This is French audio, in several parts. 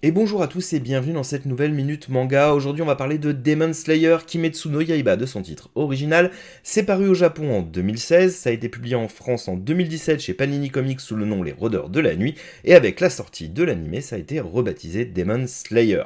Et bonjour à tous et bienvenue dans cette nouvelle Minute Manga. Aujourd'hui on va parler de Demon Slayer Kimetsu no Yaiba de son titre original. C'est paru au Japon en 2016, ça a été publié en France en 2017 chez Panini Comics sous le nom Les Rôdeurs de la Nuit, et avec la sortie de l'anime ça a été rebaptisé Demon Slayer.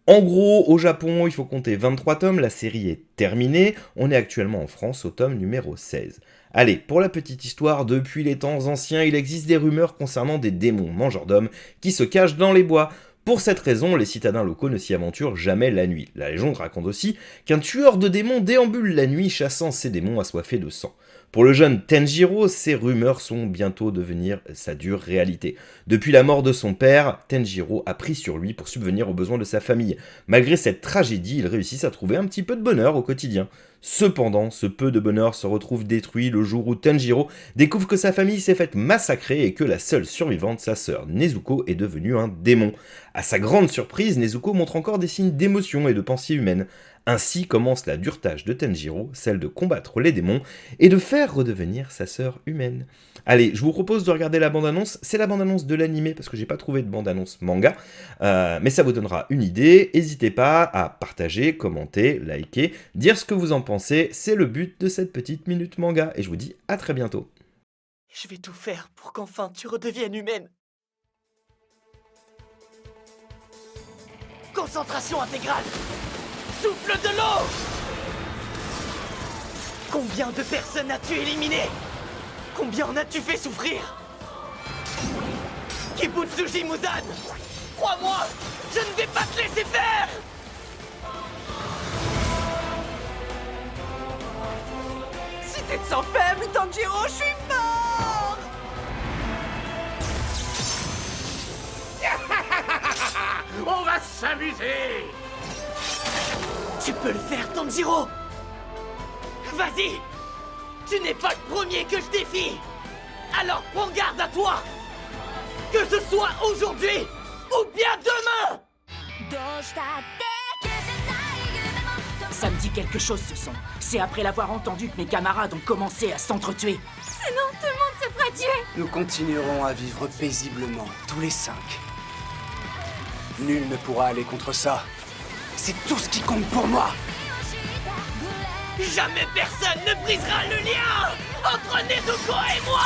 En gros, au Japon, il faut compter 23 tomes, la série est terminée, on est actuellement en France au tome numéro 16. Allez, pour la petite histoire, depuis les temps anciens, il existe des rumeurs concernant des démons mangeurs d'hommes qui se cachent dans les bois. Pour cette raison, les citadins locaux ne s'y aventurent jamais la nuit. La légende raconte aussi qu'un tueur de démons déambule la nuit chassant ces démons assoiffés de sang. Pour le jeune Tenjiro, ces rumeurs sont bientôt devenir sa dure réalité. Depuis la mort de son père, Tenjiro a pris sur lui pour subvenir aux besoins de sa famille. Malgré cette tragédie, il réussit à trouver un petit peu de bonheur au quotidien. Cependant, ce peu de bonheur se retrouve détruit le jour où Tenjiro découvre que sa famille s'est faite massacrer et que la seule survivante, sa sœur Nezuko, est devenue un démon. À sa grande surprise, Nezuko montre encore des signes d'émotion et de pensée humaine. Ainsi commence la dure tâche de Tenjiro, celle de combattre les démons et de faire redevenir sa sœur humaine. Allez, je vous propose de regarder la bande-annonce. C'est la bande-annonce de l'animé parce que j'ai pas trouvé de bande-annonce manga, mais ça vous donnera une idée. N'hésitez pas à partager, commenter, liker, dire ce que vous en pensez. C'est le but de cette petite minute manga et je vous dis à très bientôt. Je vais tout faire pour qu'enfin tu redeviennes humaine. Concentration intégrale. Souffle de l'eau. Combien de personnes as-tu éliminées? Combien en as-tu fait souffrir? Kibutsuji Muzan, crois-moi, je ne vais pas te laisser faire. Cité de sang faible, Tanjiro, je suis mort. On va s'amuser. Tu peux le faire, Tanjiro. Vas-y. Tu n'es pas le premier que je défie. Alors prends garde à toi. Que ce soit aujourd'hui ou bien demain. Ça me dit quelque chose ce son. C'est après l'avoir entendu que mes camarades ont commencé à s'entretuer. Sinon, tout le monde se fera tuer. Nous continuerons à vivre paisiblement, tous les 5. Nul ne pourra aller contre ça. C'est tout ce qui compte pour moi. Jamais personne ne brisera le lien entre Nezuko et moi.